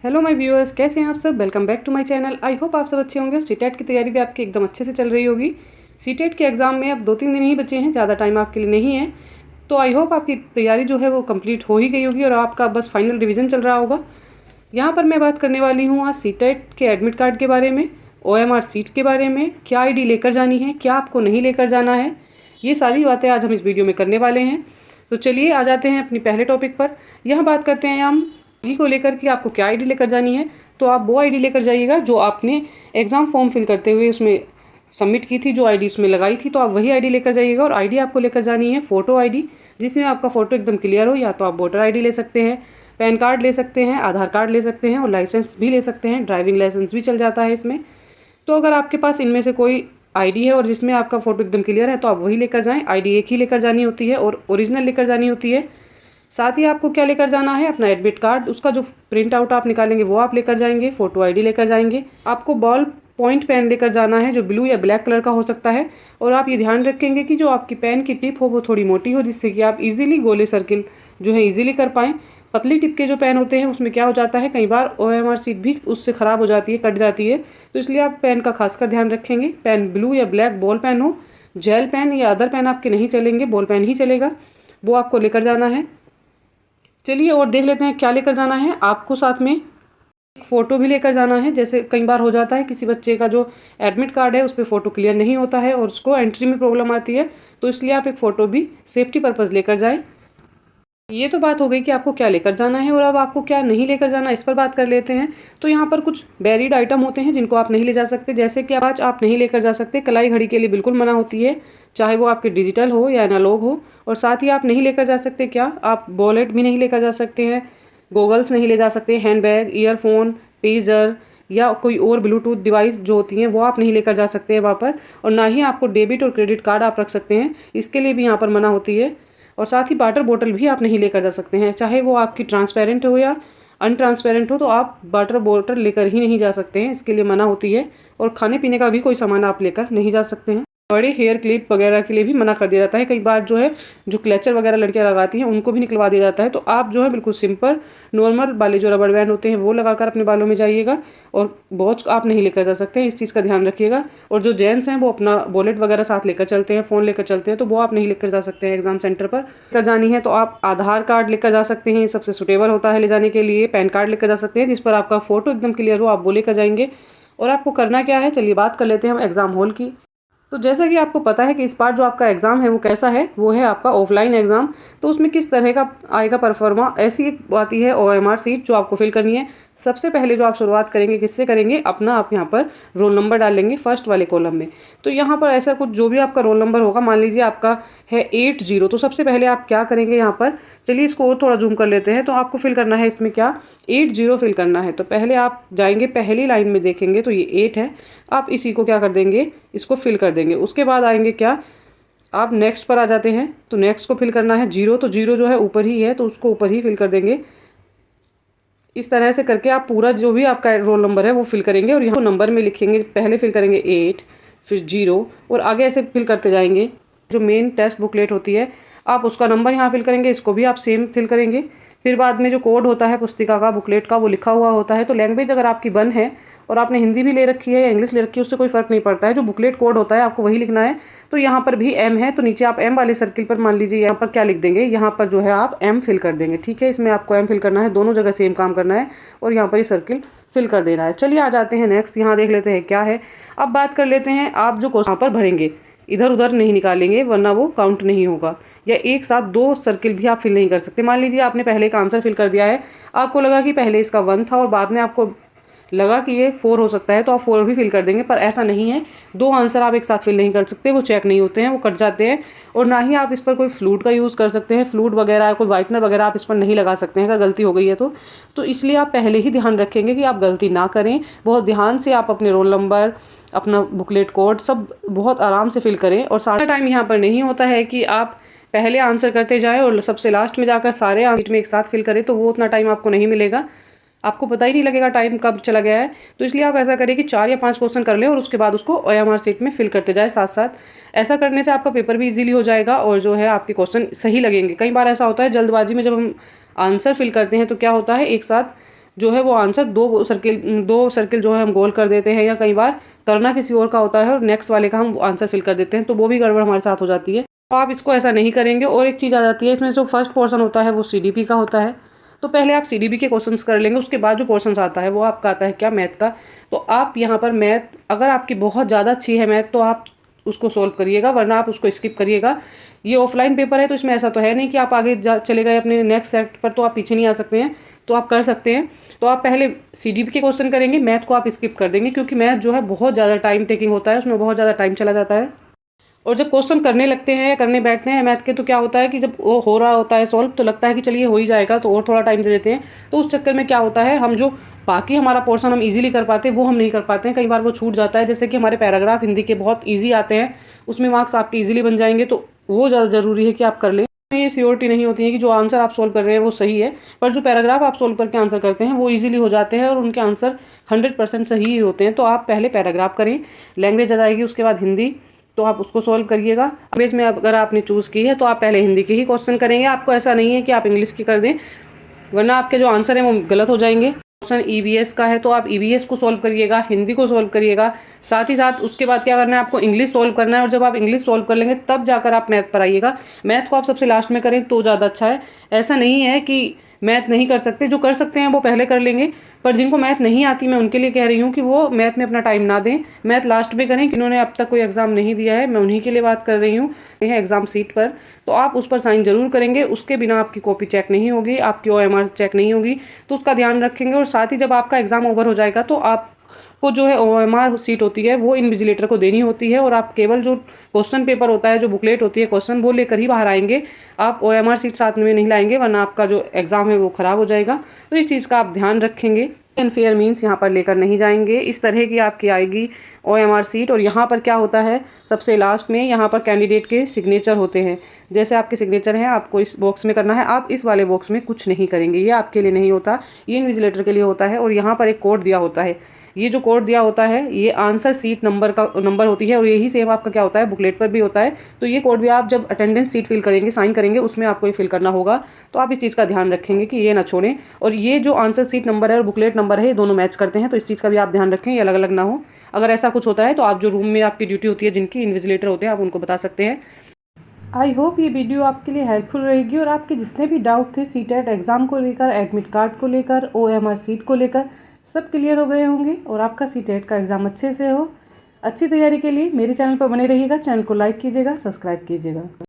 Hello my viewers, कैसे हैं आप सब। Welcome back to my channel. I hope आप सब अच्छे होंगे। सीटेट की तैयारी भी आपकी एकदम अच्छे से चल रही होगी। सीटेट के एग्ज़ाम में अब 2-3 दिन ही बचे हैं, ज़्यादा टाइम आपके लिए नहीं है। तो आई होप आपकी तैयारी जो है वो कंप्लीट हो ही गई होगी और आपका बस फाइनल रिवीजन चल रहा होगा। यहाँ पर मैं बात करने वाली हूँ आज सीटेट के एडमिट कार्ड के बारे में, OMR सीट के बारे में, क्या ID लेकर जानी है, क्या आपको नहीं लेकर जाना है। ये सारी बातें आज हम इस वीडियो में करने वाले हैं। तो चलिए आ जाते हैं अपनी पहले टॉपिक पर। यहाँ बात करते हैं हम ID को लेकर कि आपको क्या ID लेकर जानी है। तो आप वो ID लेकर जाइएगा जो आपने एग्ज़ाम फॉर्म फिल करते हुए उसमें सबमिट की थी, जो ID उसमें लगाई थी, तो आप वही ID लेकर जाइएगा। और ID आपको लेकर जानी है फ़ोटो ID, जिसमें आपका फ़ोटो एकदम क्लियर हो। या तो आप वोटर ID ले सकते हैं, पैन कार्ड ले सकते हैं, आधार कार्ड ले सकते हैं और लाइसेंस भी ले सकते हैं। ड्राइविंग लाइसेंस भी चल जाता है इसमें। तो अगर आपके पास इनमें से कोई ID है और जिसमें आपका फ़ोटो एकदम क्लियर है तो आप वही लेकर जाएं। ID एक ही लेकर जानी होती है और ओरिजिनल लेकर जानी होती है। साथ ही आपको क्या लेकर जाना है, अपना एडमिट कार्ड, उसका जो प्रिंट आउट आप निकालेंगे वो आप लेकर जाएंगे। फ़ोटो ID लेकर जाएंगे। आपको बॉल पॉइंट पेन लेकर जाना है जो ब्लू या ब्लैक कलर का हो सकता है। और आप ये ध्यान रखेंगे कि जो आपकी पेन की टिप हो वो थोड़ी मोटी हो, जिससे कि आप इजीली गोले सर्किल जो है इजीली कर पाएँ। पतली टिप के जो पेन होते हैं उसमें क्या हो जाता है, कई बार OMR सीट भी उससे ख़राब हो जाती है, कट जाती है। तो इसलिए आप पेन का खासकर ध्यान रखेंगे। पेन ब्लू या ब्लैक बॉल पेन हो, जेल पेन या अदर पेन आपके नहीं चलेंगे, बॉल पेन ही चलेगा, वो आपको लेकर जाना है। चलिए और देख लेते हैं क्या लेकर जाना है। आपको साथ में एक फ़ोटो भी लेकर जाना है। जैसे कई बार हो जाता है किसी बच्चे का जो एडमिट कार्ड है उस पर फ़ोटो क्लियर नहीं होता है और उसको एंट्री में प्रॉब्लम आती है, तो इसलिए आप एक फ़ोटो भी सेफ्टी पर्पज़ लेकर जाएं। ये तो बात हो गई कि आपको क्या लेकर जाना है और अब आपको क्या नहीं लेकर जाना, इस पर बात कर लेते हैं। तो यहाँ पर कुछ बैरिड आइटम होते हैं जिनको आप नहीं ले जा सकते। जैसे कि आज आप नहीं लेकर जा सकते, कलाई घड़ी के लिए बिल्कुल मना होती है, चाहे वो आपके डिजिटल हो या एनालॉग हो। और साथ ही आप नहीं लेकर जा सकते, क्या आप वॉलेट भी नहीं लेकर जा सकते हैं, गॉगल्स नहीं ले जा सकते, हैंडबैग, ईयरफोन, पेजर या कोई और ब्लूटूथ डिवाइस जो होती हैं वो आप नहीं लेकर जा सकते हैं वहाँ पर। और ना ही आपको डेबिट और क्रेडिट कार्ड आप रख सकते हैं, इसके लिए भी यहाँ पर मना होती है। और साथ ही वाटर बोतल भी आप नहीं लेकर जा सकते हैं, चाहे वो आपकी ट्रांसपेरेंट हो या अनट्रांसपेरेंट हो, तो आप वाटर बोतल लेकर ही नहीं जा सकते हैं, इसके लिए मना होती है। और खाने पीने का भी कोई सामान आप लेकर नहीं जा सकते हैं। बड़े हेयर क्लिप वगैरह के लिए भी मना कर दिया जाता है। कई बार जो है जो क्लेचर वगैरह लड़कियां लगाती हैं उनको भी निकलवा दिया जाता है। तो आप जो है बिल्कुल सिंपल नॉर्मल वाले जो रबड़ बैंड होते हैं वो लगाकर अपने बालों में जाइएगा। और वॉच आप नहीं लेकर जा सकते हैं, इस चीज़ का ध्यान रखिएगा। और जो जेंट्स हैं वो अपना वॉलेट वगैरह साथ लेकर चलते हैं, फ़ोन लेकर चलते हैं, तो वो आप नहीं लेकर जा सकते हैं। एग्जाम सेंटर पर लेकर जानी है तो आप आधार कार्ड लेकर जा सकते हैं, ये सबसे सुटेबल होता है ले जाने के लिए। पैन कार्ड लेकर जा सकते हैं जिस पर आपका फ़ोटो एकदम क्लियर हो, आप वो लेकर जाएंगे। और आपको करना क्या है, चलिए बात कर लेते हैं हम एग्ज़ाम हॉल की। तो जैसा कि आपको पता है कि इस बार जो आपका एग्ज़ाम है वो कैसा है, वो है आपका ऑफलाइन एग्ज़ाम। तो उसमें किस तरह का आएगा परफॉर्मा, ऐसी एक आती है OMR सीट जो आपको फिल करनी है। सबसे पहले जो आप शुरुआत करेंगे किससे करेंगे, अपना आप यहाँ पर रोल नंबर डालेंगे फर्स्ट वाले कॉलम में। तो यहाँ पर ऐसा कुछ जो भी आपका रोल नंबर होगा, मान लीजिए आपका है 80, तो सबसे पहले आप क्या करेंगे यहाँ पर, चलिए इसको और थोड़ा जूम कर लेते हैं। तो आपको फिल करना है इसमें क्या, 80 फिल करना है। तो पहले आप जाएंगे पहली लाइन में, देखेंगे तो ये 8 है, आप इसी को क्या कर देंगे, इसको फिल कर देंगे। उसके बाद आएंगे क्या, आप नेक्स्ट पर आ जाते हैं। तो नेक्स्ट को फिल करना है 0, तो 0 जो है ऊपर ही है तो उसको ऊपर ही फिल कर देंगे। इस तरह से करके आप पूरा जो भी आपका रोल नंबर है वो फिल करेंगे और यहाँ नंबर में लिखेंगे। पहले फिल करेंगे 8, फिर 0 और आगे ऐसे फिल करते जाएंगे। जो मेन टेस्ट बुकलेट होती है आप उसका नंबर यहाँ फिल करेंगे, इसको भी आप सेम फिल करेंगे। फिर बाद में जो कोड होता है पुस्तिका का, बुकलेट का, वो लिखा हुआ होता है। तो लैंग्वेज अगर आपकी वन है और आपने हिंदी भी ले रखी है या इंग्लिश ले रखी है, उससे कोई फ़र्क नहीं पड़ता है, जो बुकलेट कोड होता है आपको वही लिखना है। तो यहाँ पर भी M है, तो नीचे आप M वाले सर्किल पर मान लीजिए यहाँ पर क्या लिख देंगे, यहाँ पर जो है आप M फिल कर देंगे। ठीक है, इसमें आपको M फिल करना है, दोनों जगह सेम काम करना है और यहाँ पर ये सर्किल फिल कर देना है। चलिए आ जाते हैं नेक्स्ट, यहाँ देख लेते हैं क्या है। अब बात कर लेते हैं आप जो क्वेश्चन यहाँ पर भरेंगे, इधर उधर नहीं निकालेंगे वरना वो काउंट नहीं होगा। या एक साथ 2 सर्किल भी आप फिल नहीं कर सकते। मान लीजिए आपने पहले का आंसर फिल कर दिया है, आपको लगा कि पहले इसका 1 था और बाद में आपको लगा कि ये 4 हो सकता है, तो आप 4 भी फिल कर देंगे। पर ऐसा नहीं है, 2 आंसर आप एक साथ फिल नहीं कर सकते, वो चेक नहीं होते हैं, वो कट जाते हैं। और ना ही आप इस पर कोई फ्लूड का यूज़ कर सकते हैं, फ्लूड वगैरह कोई वाइटनर वगैरह आप इस पर नहीं लगा सकते हैं अगर गलती हो गई है तो इसलिए आप पहले ही ध्यान रखेंगे कि आप गलती ना करें। बहुत ध्यान से आप अपने रोल नंबर, अपना बुकलेट कोड सब बहुत आराम से फिल करें। और सारा टाइम यहाँ पर नहीं होता है कि आप पहले आंसर करते जाएं और सबसे लास्ट में जाकर सारे आंसर में एक साथ फिल करें, तो वो उतना टाइम आपको नहीं मिलेगा, आपको पता ही नहीं लगेगा टाइम कब चला गया है। तो इसलिए आप ऐसा करें कि 4 या 5 क्वेश्चन कर लें और उसके बाद उसको OMR सीट में फिल करते जाए साथ साथ। ऐसा करने से आपका पेपर भी इजीली हो जाएगा और जो है आपके क्वेश्चन सही लगेंगे। कई बार ऐसा होता है जल्दबाजी में जब हम आंसर फिल करते हैं तो क्या होता है, एक साथ जो है वो आंसर दो सर्किल जो है हम गोल कर देते हैं, या कई बार करना किसी और का होता है और नेक्स्ट वाले का हम आंसर फिल कर देते हैं, तो वो भी गड़बड़ हमारे साथ हो जाती है। तो आप इसको ऐसा नहीं करेंगे। और एक चीज़ आ जाती है इसमें, जो फर्स्ट पोर्शन होता है वो CDP का होता है। तो पहले आप CDP के क्वेश्चंस कर लेंगे, उसके बाद जो पोर्शन आता है वो आपका आता है क्या, मैथ का। तो आप यहाँ पर मैथ, अगर आपकी बहुत ज़्यादा अच्छी है मैथ, तो आप उसको सोल्व करिएगा, वरना आप उसको स्किप करिएगा। ये ऑफलाइन पेपर है, तो इसमें ऐसा तो है नहीं कि आप आगे चले गए अपने नेक्स्ट सेट पर तो आप पीछे नहीं आ सकते हैं, तो आप कर सकते हैं। तो आप पहले CDP के क्वेश्चन करेंगे, मैथ को आप स्किप कर देंगे, क्योंकि मैथ जो है बहुत ज़्यादा टाइम टेकिंग होता है, उसमें बहुत ज़्यादा टाइम चला जाता है। और जब क्वेश्चन करने लगते हैं, करने बैठते हैं मैथ के, तो क्या होता है कि जब वो हो रहा होता है सॉल्व, तो लगता है कि चलिए हो ही जाएगा, तो और थोड़ा टाइम दे देते हैं। तो उस चक्कर में क्या होता है, हम जो बाकी हमारा पोर्शन हम इजीली कर पाते हैं वो हम नहीं कर पाते हैं, कई बार वो छूट जाता है। जैसे कि हमारे पैराग्राफ हिंदी के बहुत ईजी आते हैं, उसमें मार्क्स आपके ईजिली बन जाएंगे, तो वो ज़्यादा ज़रूरी है कि आप कर लें। ये श्योरिटी नहीं होती है कि जो आंसर आप सोल्व कर रहे हैं वो सही है, पर जो पैराग्राफ आप सोल्व करके आंसर करते हैं वो इजीली हो जाते हैं और उनके आंसर 100% सही ही होते हैं। तो आप पहले पैराग्राफ करें, लैंग्वेज आ जाएगी, उसके बाद हिंदी, तो आप उसको सॉल्व करिएगा। लैंग्वेज में अगर आपने चूज़ की है तो आप पहले हिंदी के ही क्वेश्चन करेंगे, आपको ऐसा नहीं है कि आप इंग्लिश की कर दें, वरना आपके जो आंसर हैं वो गलत हो जाएंगे। क्वेश्चन EVS का है तो आप EVS को सॉल्व करिएगा, हिंदी को सॉल्व करिएगा, साथ ही साथ उसके बाद क्या करना है, आपको इंग्लिश सॉल्व करना है। और जब आप इंग्लिश सॉल्व कर लेंगे तब जाकर आप मैथ पर आइएगा। मैथ को आप सबसे लास्ट में करें तो ज़्यादा अच्छा है। ऐसा नहीं है कि मैथ नहीं कर सकते, जो कर सकते हैं वो पहले कर लेंगे, पर जिनको मैथ नहीं आती, मैं उनके लिए कह रही हूँ कि वो मैथ में अपना टाइम ना दें, मैथ लास्ट में करें। जिन्होंने अब तक कोई एग्ज़ाम नहीं दिया है, मैं उन्हीं के लिए बात कर रही हूँ। है एग्ज़ाम सीट पर, तो आप उस पर साइन जरूर करेंगे, उसके बिना आपकी कॉपी चेक नहीं होगी, आपकी OMR चेक नहीं होगी, तो उसका ध्यान रखेंगे। और साथ ही जब आपका एग्ज़ाम ओवर हो जाएगा तो आपको जो है OMR सीट होती है वो इन्विजिलेटर को देनी होती है, और आप केवल जो क्वेश्चन पेपर होता है, जो बुकलेट होती है क्वेश्चन, वो लेकर ही बाहर आएंगे। आप OMR सीट साथ में नहीं लाएंगे, वरना आपका जो एग्ज़ाम है वो ख़राब हो जाएगा। तो इस चीज़ का आप ध्यान रखेंगे। अनफेयर मीन्स यहाँ पर लेकर नहीं जाएंगे, इस तरह की आपकी आएगी OMR सीट। और यहाँ पर क्या होता है, सबसे लास्ट में यहाँ पर कैंडिडेट के सिग्नेचर होते हैं। जैसे आपके सिग्नेचर हैं, आपको इस बॉक्स में करना है, आप इस वाले बॉक्स में कुछ नहीं करेंगे, ये आपके लिए नहीं होता, ये इन्विजिलेटर के लिए होता है। और यहाँ पर एक कोड दिया होता है, ये जो कोड दिया होता है ये आंसर सीट नंबर होती है, और यही सेम आपका क्या होता है, बुकलेट पर भी होता है। तो ये कोड भी आप जब अटेंडेंस सीट फिल करेंगे, साइन करेंगे, उसमें आपको ये फिल करना होगा। तो आप इस चीज़ का ध्यान रखेंगे कि ये ना छोड़ें। और ये जो आंसर सीट नंबर है और बुकलेट नंबर है, ये दोनों मैच करते हैं, तो इस चीज़ का भी आप ध्यान रखें, ये अलग अलग ना हो। अगर ऐसा कुछ होता है तो आप जो रूम में आपकी ड्यूटी होती है, जिनकी इन्विजिलेटर होते हैं, आप उनको बता सकते हैं। आई होप ये वीडियो आपके लिए हेल्पफुल रहेगी, और आपके जितने भी डाउट थे CTET एग्ज़ाम को लेकर, एडमिट कार्ड को लेकर, OMR सीट को लेकर, सब क्लियर हो गए होंगे, और आपका CTET का एग्ज़ाम अच्छे से हो। अच्छी तैयारी के लिए मेरे चैनल पर बने रहिएगा, चैनल को लाइक कीजिएगा, सब्सक्राइब कीजिएगा।